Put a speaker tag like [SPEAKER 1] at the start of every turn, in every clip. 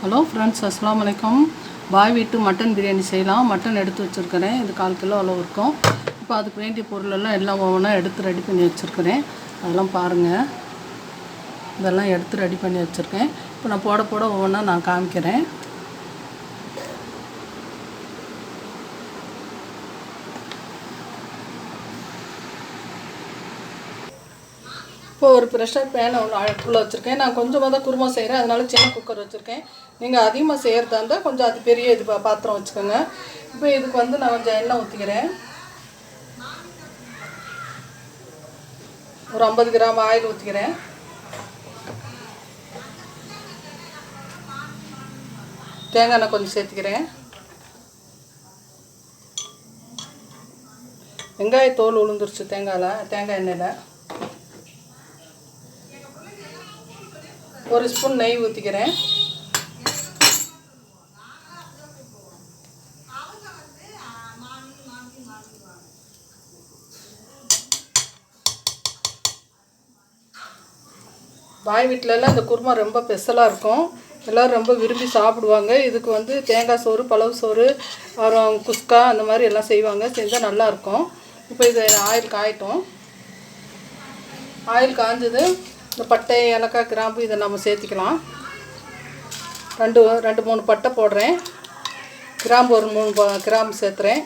[SPEAKER 1] Hello friends, அஸ்ஸலாமு அலைக்கும். பாய் வீட்டு மட்டன் பிரியாணி செய்யலாம். மட்டன் எடுத்து வச்சுருக்கிறேன். இது 1/4 கிலோ அளவு இருக்கும். இப்போ அதுக்கு வேண்டிய பொருளெல்லாம் எல்லாம் ஒவ்வொன்றா எடுத்து ரெடி பண்ணி வச்சுருக்கிறேன். அதெல்லாம் பாருங்கள். இதெல்லாம் எடுத்து ரெடி பண்ணி வச்சுருக்கேன். இப்போ நான் போட போட ஒவ்வொன்றா நான் காமிக்கிறேன். இப்போ ஒரு ப்ரெஷர் பேனை ஒன்று அடுப்பில் வச்சுருக்கேன். நான் கொஞ்சமாக தான் குருமா செய்கிறேன், அதனால சின்ன குக்கர் வச்சுருக்கேன். நீங்கள் அதிகமாக செய்கிறதா இருந்தால் கொஞ்சம் அது பெரிய இது பாத்திரம் வச்சுக்கோங்க. இப்போ இதுக்கு வந்து நான் கொஞ்சம் எண்ணெய் ஊற்றிக்கிறேன். ஒரு 50 கிராம் ஆயில் ஊற்றிக்கிறேன். தேங்காய் எண்ணெய் கொஞ்சம் சேர்த்துக்கிறேன். வெங்காயத்தோல் உளுந்துருச்சு தேங்காய் எண்ணெயில். ஒரு ஸ்பூன் நெய் ஊற்றிக்கிறேன். பாய் வீட்டிலலாம் இந்த குருமா ரொம்ப ஸ்பெஷலாக இருக்கும். எல்லோரும் ரொம்ப விரும்பி சாப்பிடுவாங்க. இதுக்கு வந்து தேங்காய் சோறு, பழவு சோறு, அப்புறம் குஸ்கா அந்த மாதிரி எல்லாம் செய்வாங்க. செஞ்சால் நல்லாயிருக்கும். இப்போ இது ஆயில் காயட்டும். ஆயில் காய்ஞ்சது. இந்த பட்டை, ஏலக்காய், கிராம்பு இதை நம்ம சேர்த்திக்கலாம். 2-3 பட்டை போடுறேன். கிராம்பு ஒரு 3 கிராம்பு சேர்த்துறேன்.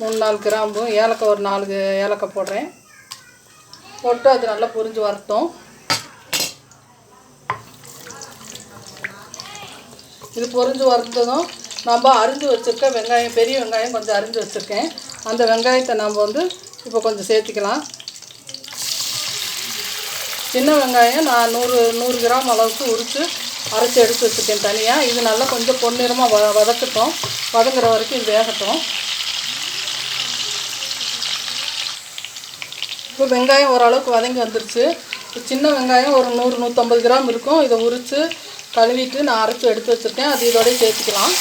[SPEAKER 1] 3-4 கிராம்பு, ஏலக்காய் ஒரு 4 ஏலக்காய் போடுறேன். போட்டு அது நல்லா பொரிஞ்சு வரட்டும். இது பொரிஞ்சு வரதும் நம்ம அரிஞ்சு வச்சுருக்க வெங்காயம், பெரிய வெங்காயம் கொஞ்சம் அரிஞ்சு வச்சுருக்கேன். அந்த வெங்காயத்தை நம்ம வந்து இப்போ கொஞ்சம் சேர்த்திக்கலாம். சின்ன வெங்காயம் நான் 100 கிராம் அளவுக்கு உரித்து அரைச்சி எடுத்து வச்சுருக்கேன் தனியாக. இது நல்லா கொஞ்சம் பொன்னிறமாக வதக்கட்டும். வதங்குற வரைக்கும் இது வேகட்டும். இப்போ வெங்காயம் ஓரளவுக்கு வதங்கி வந்துருச்சு. சின்ன வெங்காயம் ஒரு 100-150 கிராம் இருக்கும். இதை உரித்து கழுவிட்டு நான் அரைச்சி எடுத்து வச்சுருக்கேன். அது இதோடய சேர்த்துக்கலாம்.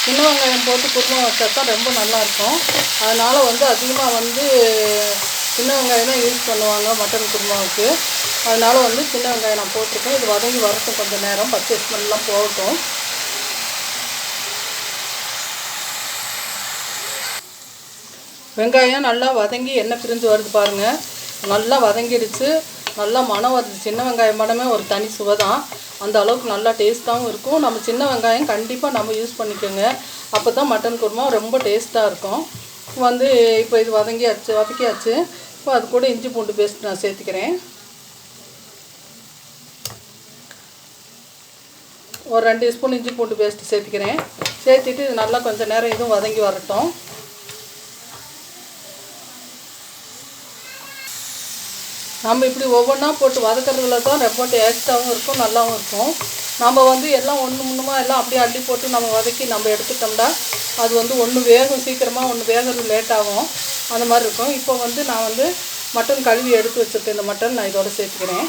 [SPEAKER 1] சின்ன வெங்காயம் போட்டு குருமா வச்சா தான் ரொம்ப நல்லாயிருக்கும். அதனால் வந்து அதிகமாக வந்து சின்ன வெங்காயம் தான் யூஸ் பண்ணுவாங்க மட்டன் குருமாவுக்கு. அதனால் வந்து சின்ன வெங்காயம் நான் போட்டிருக்கேன். இது வதங்கி வரட்டும் கொஞ்சம் நேரம். பச்சை ஸ்மெல்லாம் போகட்டும். வெங்காயம் நல்லா வதங்கி எண்ணெய் பிரிஞ்சு வருது பாருங்கள். நல்லா வதங்கிடுச்சு. நல்லா மணம் வருது. சின்ன வெங்காயம் மணமே ஒரு தனி சுவை தான். அந்த அளவுக்கு நல்லா டேஸ்ட்டாகவும் இருக்கும். நம்ம சின்ன வெங்காயம் கண்டிப்பாக நம்ம யூஸ் பண்ணிக்கோங்க. அப்போ தான் மட்டன் குருமா ரொம்ப டேஸ்ட்டாக இருக்கும். வந்து இப்போ இது வதக்கியாச்சு. இப்போ அது கூட இஞ்சி பூண்டு பேஸ்ட் நான் சேர்த்துக்கிறேன். ஒரு 2 ஸ்பூன் இஞ்சி பூண்டு பேஸ்ட்டு சேர்த்துக்கிறேன். சேர்த்துட்டு இது நல்லா கொஞ்சம் நேரம் இதுவும் வதங்கி வரட்டும். நம்ம இப்படி ஒவ்வொன்றா போட்டு வதக்கிறதுல தான் ரொம்ப டேஸ்ட்டாகவும் இருக்கும், நல்லாவும் இருக்கும். நம்ம வந்து எல்லாம் ஒன்றுமா எல்லாம் அப்படியே அள்ளி போட்டு நம்ம வதக்கி நம்ம எடுத்துட்டோம்னா அது வந்து ஒன்று வேகும் சீக்கிரமாக, ஒன்று வேகிறது லேட்டாகும். அந்த மாதிரி இருக்கும். இப்போ வந்து நான் வந்து மட்டன் கழுவி எடுத்து வச்சுருக்கேன். இந்த மட்டன் நான் இதோட சேர்த்துக்கிறேன்.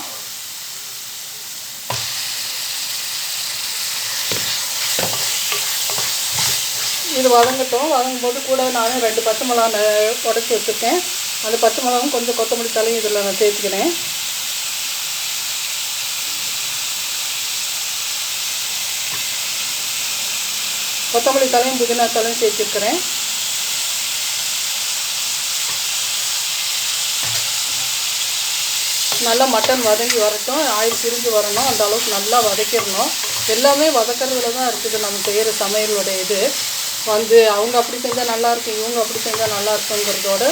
[SPEAKER 1] இது வதங்கட்டும். வதங்கும்போது கூட நான் 2 பச்சை மிளகா உடச்சி வச்சுருக்கேன். அந்த பச்சை மிளகாவும் கொஞ்சம் கொத்தமல்லி தலையும் இதில் நான் சேர்த்துக்கிறேன். கொத்தமல்லி தலையும் புதினா தலையும் சேர்த்துருக்கிறேன். நல்லா மட்டன் வதங்கி வரட்டும். ஆயில் பிரிஞ்சு வரணும். அந்த அளவுக்கு நல்லா வதக்கிடணும். எல்லாமே வதக்கிறதுல தான் இருக்குது நம்ம செய்கிற சமையலோட இது. வந்து அவங்க அப்படி செஞ்சால் நல்லாயிருக்கும், இவங்க அப்படி செஞ்சால் நல்லா இருக்குங்கிறதோட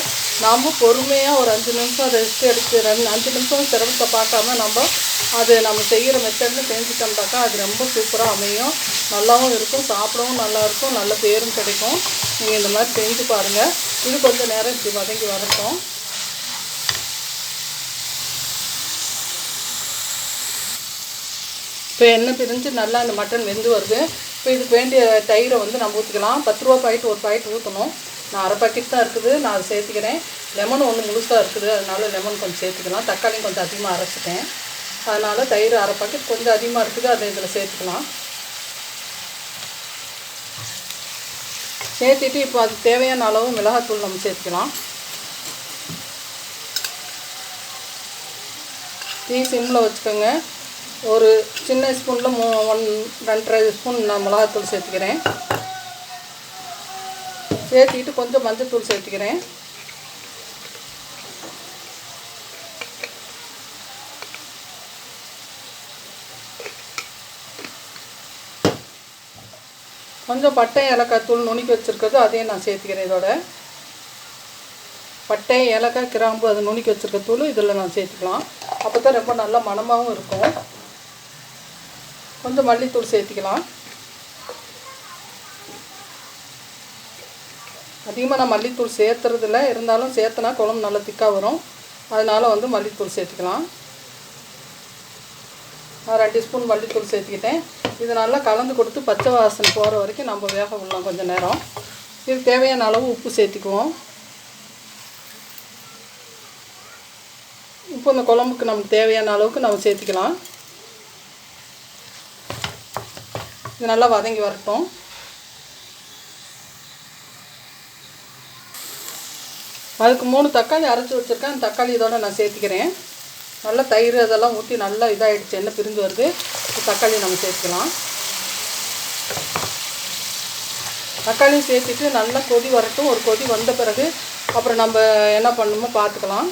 [SPEAKER 1] நாம் பொறுமையாக ஒரு 5 நிமிஷம் ரெஸ்ட் எடுத்து 5 நிமிஷம் சிரமத்தை பார்க்காம நம்ம செய்கிற மெத்தடில் செஞ்சுட்டோம்னாக்கா அது ரொம்ப சூப்பராக அமையும். நல்லாவும் இருக்கும், சாப்பிடவும் நல்லாயிருக்கும், நல்ல பேரும் கிடைக்கும். நீங்கள் இந்த மாதிரி செஞ்சு பாருங்கள். இது கொஞ்சம் நேரம் இப்படி வதங்கி வரட்டும். இப்போ எண்ணெய் பிரிஞ்சு நல்லா இந்த மட்டன் வெந்து வருது. இப்போ இதுக்கு வேண்டிய தயிரை வந்து நம்ம ஊற்றிக்கலாம். 10 ரூபா பாக்கெட் ஒரு பாக்கெட் ஊற்றணும். நான் அரை பாக்கெட் தான் இருக்குது, நான் அதை சேர்த்துக்கிறேன். லெமன் ஒன்று முழுசாக இருக்குது, அதனால லெமன் கொஞ்சம் சேர்த்துக்கலாம். தக்காளியும் கொஞ்சம் அதிகமாக அரைச்சிட்டேன், அதனால் தயிர் அரை பாக்கெட் கொஞ்சம் அதிகமாக இருக்குது, அதை இதில் சேர்த்துக்கலாம். சேர்த்துட்டு இப்போ அதுக்கு தேவையான அளவு மிளகாத்தூள் நம்ம சேர்த்துக்கலாம். தீ சிம்மில் வச்சுக்கோங்க. ஒரு சின்ன ஸ்பூனில் 1-2 ஸ்பூன் நான் மிளகாத்தூள் சேர்த்துக்கிறேன். சேர்த்திட்டு கொஞ்சம் மஞ்சள் சேர்த்துக்கிறேன். கொஞ்சம் பட்டை ஏலக்காய் தூள் நுணுக்கி வச்சுருக்கிறது அதையும் நான் சேர்த்துக்கிறேன். இதோட பட்டை ஏலக்காய் கிராம்பு அது நுணுக்கி வச்சுருக்க தூள் இதில் நான் சேர்த்துக்கலாம். அப்போ தான் ரொம்ப நல்லா மணமாகவும் இருக்கும். கொஞ்சம் மல்லித்தூள் சேர்த்துக்கலாம். அதிகமாக நான் மல்லித்தூள் சேர்த்துறதில்ல, இருந்தாலும் சேர்த்தனா குழம்பு நல்லா திக்காக வரும். அதனால் வந்து மல்லித்தூள் சேர்த்துக்கலாம். நான் 2 ஸ்பூன் மல்லித்தூள் சேர்த்துக்கிட்டேன். இது நல்லா கலந்து கொடுத்து பச்சை வாசனை போகிற வரைக்கும் நம்ம வேக விடலாம் கொஞ்சம் நேரம். இதுக்கு தேவையான அளவு உப்பு சேர்த்துக்குவோம். உப்பு இந்த குழம்புக்கு நமக்கு தேவையான அளவுக்கு நம்ம சேர்த்துக்கலாம். இது நல்லா வதங்கி வரட்டும். அதுக்கு 3 தக்காளி அரைச்சி வச்சுருக்கேன். அந்த தக்காளி இதோட நான் சேர்த்துக்கிறேன். நல்லா தயிர் அதெல்லாம் ஊற்றி நல்லா இதாகிடுச்சு, எண்ணெய் பிரிஞ்சு வருது. தக்காளி நம்ம சேர்த்துக்கலாம். தக்காளி சேர்த்துட்டு நல்லா கொதி வரட்டும். ஒரு கொதி வந்த பிறகு அப்புறம் நம்ம என்ன பண்ணணுமோ பார்த்துக்கலாம்.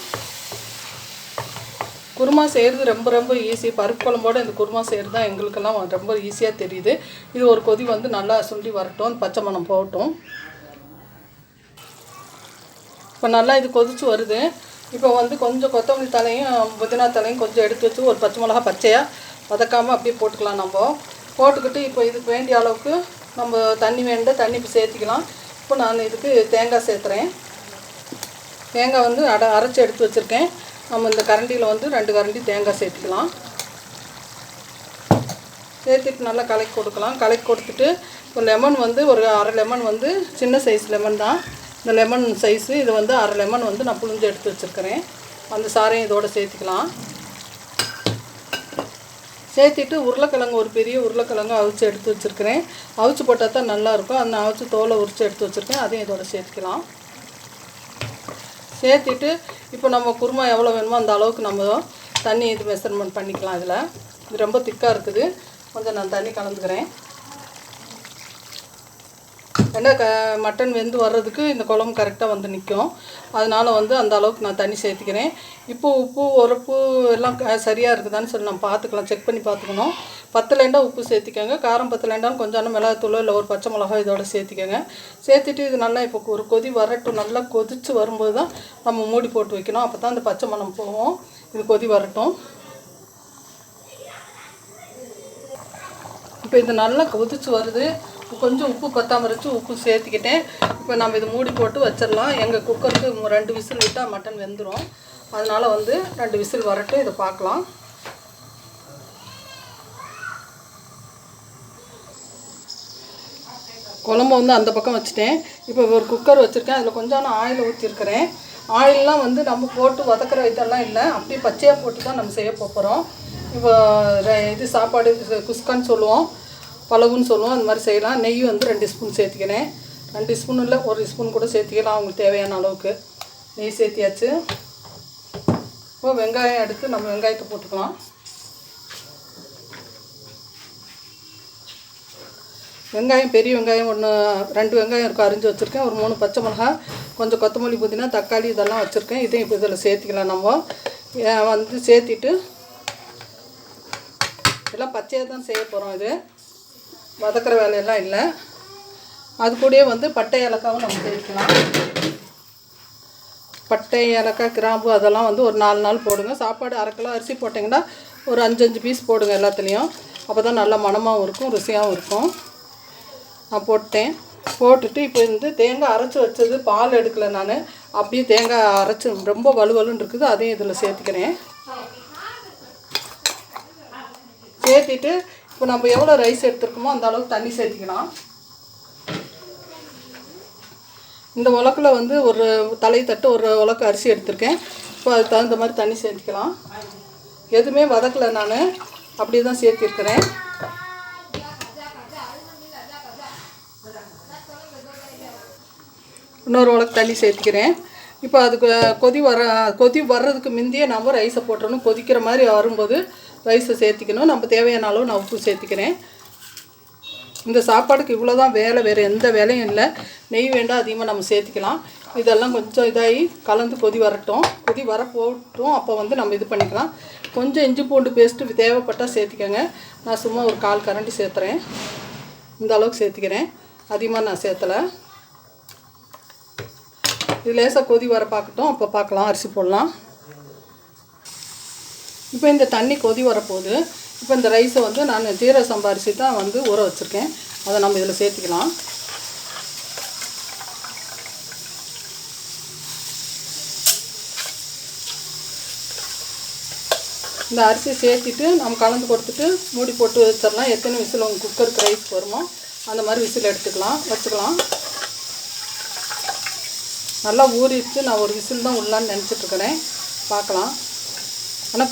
[SPEAKER 1] குருமா செய்கிறது ரொம்ப ரொம்ப ஈஸி. பருப்பு குழம்போடு இந்த குருமா செய்கிறது தான் எங்களுக்கெல்லாம் ரொம்ப ஈஸியாக தெரியுது. இது ஒரு கொதி வந்து நல்லா சுண்டி வரட்டும், பச்சை மணம் போகட்டும். இப்போ நல்லா இது கொதிச்சு வருது. இப்போ வந்து கொஞ்சம் கொத்தமல்லி தலையும் புதினா தலையும் கொஞ்சம் எடுத்து வச்சு ஒரு பச்சை மிளகா பச்சையாக வதக்காமல் அப்படியே போட்டுக்கலாம். நம்ம போட்டுக்கிட்டு இப்போ இதுக்கு வேண்டிய அளவுக்கு நம்ம தண்ணி தண்ணி இப்போ சேர்த்திக்கலாம். இப்போ நான் இதுக்கு தேங்காய் சேர்த்துறேன். தேங்காய் வந்து அரைச்சி எடுத்து வச்சுருக்கேன். நம்ம இந்த கரண்டியில் வந்து 2 கரண்டி தேங்காய் சேர்த்துக்கலாம். சேர்த்துட்டு நல்லா கலக்கி கொடுக்கலாம். கலக்கி கொடுத்துட்டு இப்போ லெமன் வந்து ஒரு அரை லெமன் வந்து சின்ன சைஸ் லெமன் தான். இந்த லெமன் சைஸு இது வந்து அரை லெமன் வந்து நான் புழிஞ்சு எடுத்து வச்சுருக்கிறேன். அந்த சாரையும் இதோடு சேர்த்துக்கலாம். சேர்த்திட்டு உருளைக்கிழங்கு ஒரு பெரிய உருளைக்கிழங்கு அவிச்சு எடுத்து வச்சுருக்கிறேன். அவிச்சு போட்டால் தான் நல்லாயிருக்கும். அந்த அவிச்சு தோலை உரித்து எடுத்து வச்சுருக்கேன். அதையும் இதோட சேர்த்துக்கலாம். சேர்த்திட்டு இப்போ நம்ம குருமா எவ்வளோ வேணுமோ அந்த அளவுக்கு நம்ம தண்ணி இது மெஷர்மெண்ட் பண்ணிக்கலாம். இதில் இது ரொம்ப திக்காக இருக்குது. கொஞ்சம் நான் தண்ணி கலந்துக்கிறேன். ஏன்னா மட்டன் வெந்து வர்றதுக்கு இந்த குழம்பு கரெக்டாக வந்து நிற்கும். அதனால் வந்து அந்த அளவுக்கு நான் தண்ணி சேர்த்துக்கிறேன். இப்போ உப்பு உரப்பு எல்லாம் சரியாக இருக்குதான்னு சொல்லி நம்ம பார்த்துக்கலாம், செக் பண்ணி பார்த்துக்கணும். பத்தலைண்டா உப்பு சேர்த்திக்கோங்க. காரம் பத்தலைண்டாலும் கொஞ்சம் மிளகாத்தூளோ இல்லை ஒரு பச்சை மிளகா இதோட சேர்த்திக்கோங்க. சேர்த்துட்டு இது நல்லா இப்போ ஒரு கொதி வரட்டும். நல்லா கொதித்து வரும்போது தான் நம்ம மூடி போட்டு வைக்கணும். அப்போ தான் அந்த பச்சை மணம் போகும். இது கொதி வரட்டும். இப்போ இது நல்லா கொதிச்சு வருது. கொஞ்சம் உப்பு பத்தாமல் இருந்துச்சு, உப்பு சேர்த்துக்கிட்டேன். இப்போ நம்ம இது மூடி போட்டு வச்சிடலாம். எங்கள் குக்கருக்கு 2 விசில் விட்டால் மட்டன் வெந்துடும். அதனால் வந்து 2 விசில் வரட்டும், இதை பார்க்கலாம். குழம்பு வந்து அந்த பக்கம் வச்சுட்டேன். இப்போ ஒரு குக்கர் வச்சுருக்கேன். அதில் கொஞ்சம் ஆயில் ஊற்றிருக்கிறேன். ஆயிலெலாம் வந்து நம்ம போட்டு வதக்கிற இதெல்லாம் இல்லை, அப்படியே பச்சையாக போட்டு தான் நம்ம செய்ய போகிறோம். இப்போ இது சாப்பாடு குஸ்கான்னு சொல்லுவோம், பலவுன்னு சொல்லுவோம், அந்த மாதிரி செய்யலாம். நெய் வந்து 2 ஸ்பூன் சேர்த்துக்கிறேன். 2 ஸ்பூன் இல்லை 1 ஸ்பூன் கூட சேர்த்துக்கலாம், அவங்களுக்கு தேவையான அளவுக்கு. நெய் சேர்த்தியாச்சு. இப்போ வெங்காயம் எடுத்து நம்ம வெங்காயத்தை போட்டுக்கலாம். வெங்காயம் பெரிய வெங்காயம் 2 வெங்காயம் இருக்கும், அரிஞ்சு வச்சுருக்கேன். ஒரு 3 பச்சை மிளகா, கொஞ்சம் கொத்தமல்லி புதினா தக்காளி இதெல்லாம் வச்சுருக்கேன். இதையும் இப்போ இதில் சேர்த்திக்கலாம். நம்ம வந்து சேர்த்திட்டு இதெல்லாம் பச்சையாக தான் செய்ய போகிறோம். இது வதக்கிற வேலையெல்லாம் இல்லை. அது கூடயே வந்து பட்டை ஏலக்காவும் நம்ம சேர்த்துக்கலாம். பட்டை ஏலக்காய் கிராம்பு அதெல்லாம் வந்து ஒரு 4 நாள் போடுங்க. சாப்பாடு 1/2 கிலோ அரிசி போட்டிங்கன்னா ஒரு 5 பீஸ் போடுங்க எல்லாத்துலேயும். அப்போ தான் நல்லா மணமாகவும் இருக்கும், ருசியாகவும் இருக்கும். நான் போட்டேன். போட்டுட்டு இப்போ வந்து தேங்காய் அரைச்சி வச்சது பால் எடுக்கலை நான், அப்படியே தேங்காய் அரைச்சி ரொம்ப வலுவலுன்னு இருக்குது, அதையும் இதில் சேர்த்துக்கிறேன். சேர்த்திட்டு இப்போ நம்ம எவ்வளோ ரைஸ் எடுத்துருக்கோமோ அந்த அளவுக்கு தண்ணி சேர்த்திக்கலாம். இந்த உலக்கில் வந்து ஒரு தலை தட்டு ஒரு உலக்கு அரிசி எடுத்திருக்கேன். இப்போ அதுக்கு தகுந்த மாதிரி தண்ணி சேர்த்துக்கலாம். எதுவுமே வதக்கலை நான், அப்படியே தான் சேர்த்திருக்கிறேன். இன்னொரு உலக்கு தண்ணி சேர்த்துக்கிறேன். இப்போ அதுக்கு கொதி வர்றதுக்கு முந்தையே நம்ம ரைஸை போட்டுறணும். கொதிக்கிற மாதிரி வரும்போது ரைஸை சேர்த்திக்கணும். நம்ம தேவையான அளவு நான் உப்பு சேர்த்திக்கிறேன். இந்த சாப்பாடுக்கு இவ்வளோ தான் வேலை, வேறு எந்த வேலையும் இல்லை. நெய் வேண்டாம் அதிகமாக நம்ம சேர்த்திக்கலாம். இதெல்லாம் கொஞ்சம் இதாகி கலந்து கொதி வரட்டும். கொதி வர போட்டும். அப்போ வந்து நம்ம இது பண்ணிக்கலாம். கொஞ்சம் இஞ்சி பூண்டு பேஸ்ட்டு தேவைப்பட்டால் சேர்த்திக்கோங்க. நான் சும்மா ஒரு 1/4 கரண்டி சேர்த்துறேன். இந்த அளவுக்கு சேர்த்திக்கிறேன். அதிகமாக நான் சேர்த்தலை. இது லேசாக கொதி வர பார்க்கட்டும். அப்போ பார்க்கலாம், அரிசி போடலாம். இப்போ இந்த தண்ணி கொதி வரப்போகுது. இப்போ இந்த ரைஸை வந்து நான் ஜீரக சம்பா அரிசி தான் வந்து ஊற வச்சுருக்கேன். அதை நம்ம இதில் சேர்த்திக்கலாம். இந்த அரிசி சேர்த்திட்டு நம்ம கலந்து கொடுத்துட்டு மூடி போட்டு வச்சிடலாம். எத்தனை விசில் உங்கள் குக்கருக்கு ரைஸ் வருமோ அந்த மாதிரி விசில் வச்சுக்கலாம். நல்லா ஊறிச்சு. நான் ஒரு விசில் தான் உள்ளான்னு நினச்சிட்ருக்கிறேன். பார்க்கலாம். ஆனால்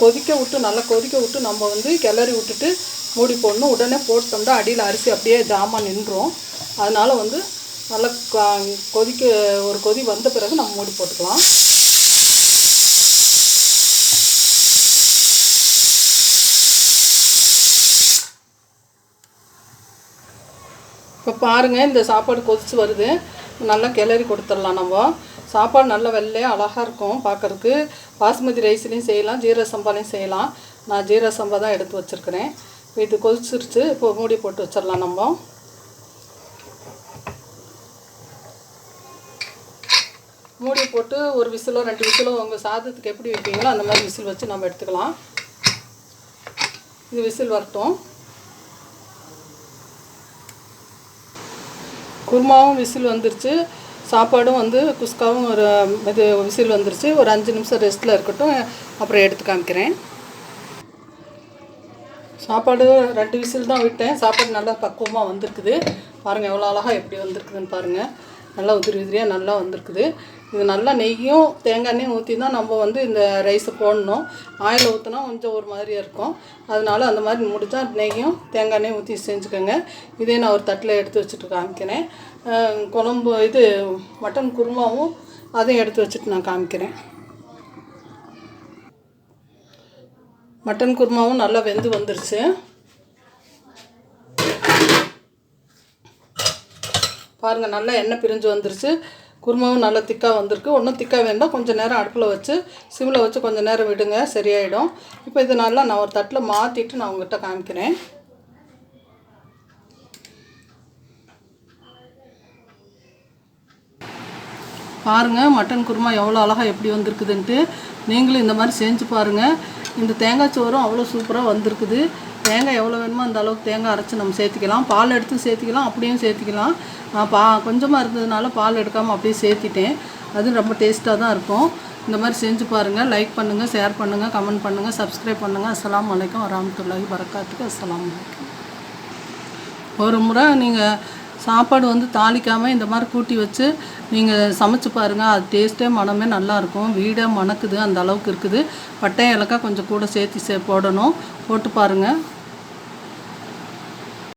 [SPEAKER 1] நல்லா கொதிக்க விட்டு நம்ம வந்து கிளறி விட்டுட்டு மூடி போடணும். உடனே போட்டோம்னா அடியில் அரிசி அப்படியே ஜாமான் நின்றும். அதனால் வந்து நல்லா ஒரு கொதி வந்த பிறகு நம்ம மூடி போட்டுக்கலாம். இப்போ பாருங்கள், இந்த சாப்பாடு கொதிச்சு வருது. நல்லா கிளறி கொடுத்துடலாம். நம்ம சாப்பாடு நல்லா வெள்ளையாக அழகாக இருக்கும் பார்க்குறதுக்கு. பாஸ்மதி ரைஸ்லேயும் செய்யலாம், ஜீரக சம்பாலையும் செய்யலாம். நான் ஜீரக சம்பா தான் எடுத்து வச்சுருக்கிறேன். இப்போ இது கொதிச்சிருச்சு. இப்போ மூடி போட்டு வச்சிடலாம். நம்ம மூடி போட்டு ஒரு விசிலோ 2 விசிலோ உங்கள் சாதத்துக்கு எப்படி வைப்பீங்களோ அந்த மாதிரி விசில் வச்சு நம்ம எடுத்துக்கலாம். இது விசில் வரட்டும். குருமாவும் விசில் வந்துருச்சு. சாப்பாடும் வந்து குஸ்காவும் ஒரு விசில் வந்துருச்சு. ஒரு 5 நிமிஷம் ரெஸ்ட்டில் இருக்கட்டும். அப்புறம் எடுத்து காமிக்கிறேன். சாப்பாடு 2 விசில் தான் விட்டேன். சாப்பாடு நல்லா பக்குவமாக வந்திருக்குது. பாருங்கள் எவ்வளோ அழகாக எப்படி வந்திருக்குதுன்னு பாருங்கள். நல்லா உதிரியாக நல்லா வந்திருக்குது. இது நல்லா நெய்யும் தேங்காய் எண்ணெயும் ஊற்றி தான் நம்ம வந்து இந்த ரைஸை போடணும். ஆயில் ஊற்றினா கொஞ்சம் ஒரு மாதிரியாக இருக்கும். அதனால அந்த மாதிரி முடித்தா நெய்யும் தேங்காய் எண்ணெயும் ஊற்றி செஞ்சுக்கோங்க. இதே நான் ஒரு தட்டில் எடுத்து வச்சுட்டு காமிக்கிறேன். குழம்பு மட்டன் குருமாவும் அதையும் எடுத்து வச்சுட்டு நான் காமிக்கிறேன். மட்டன் குருமாவும் நல்லா வெந்து வந்துருச்சு. பாருங்கள், நல்லா எண்ணெய் பிரிஞ்சு வந்துருச்சு. குருமாவும் நல்லா திக்காக வந்திருக்கு. ஒன்றும் திக்காக வேண்டாம். கொஞ்சம் நேரம் அடுப்பில் வச்சு சிம்மில் வச்சு கொஞ்சம் நேரம் விடுங்க, சரியாயிடும். இப்போ இது நல்லா நான் ஒரு தட்டில் மாற்றிட்டு நான் உங்கள்கிட்ட காமிக்கிறேன். பாருங்கள் மட்டன் குருமா எவ்வளோ அழகாக எப்படி வந்திருக்குதுன்ட்டு. நீங்களும் இந்த மாதிரி செஞ்சு பாருங்கள். இந்த தேங்காய் சோறும் அவ்வளோ சூப்பராக வந்திருக்குது. தேங்காய் எவ்வளோ வேணுமோ அந்த அளவுக்கு தேங்காய் அரைச்சி நம்ம சேர்த்திக்கலாம். பால் எடுத்து சேர்த்திக்கலாம், அப்படியும் சேர்த்திக்கலாம். கொஞ்சமாக இருந்ததுனால பால் எடுக்காமல் அப்படியே சேர்த்திட்டேன். அது ரொம்ப டேஸ்ட்டாக தான் இருக்கும். இந்த மாதிரி செஞ்சு பாருங்கள். லைக் பண்ணுங்கள், ஷேர் பண்ணுங்கள், கமெண்ட் பண்ணுங்கள், சப்ஸ்கிரைப் பண்ணுங்கள். அஸ்ஸலாமு அலைக்கும் வரஹ்மத்துல்லாஹி வபரகாத்துஹு. அஸ்ஸலாமு அலைக்கும். ஒரு முறை நீங்கள் சாப்பாடு வந்து தாளிக்காமல் இந்த மாதிரி கூட்டி வச்சு நீங்கள் சமைச்சு பாருங்கள். அது டேஸ்ட்டே மனமே நல்லாயிருக்கும். வீடே மணக்குது, அந்த அளவுக்கு இருக்குது. பட்டை ஏலக்காய் கொஞ்சம் கூட சேர்த்து போடணும். போட்டு பாருங்கள்.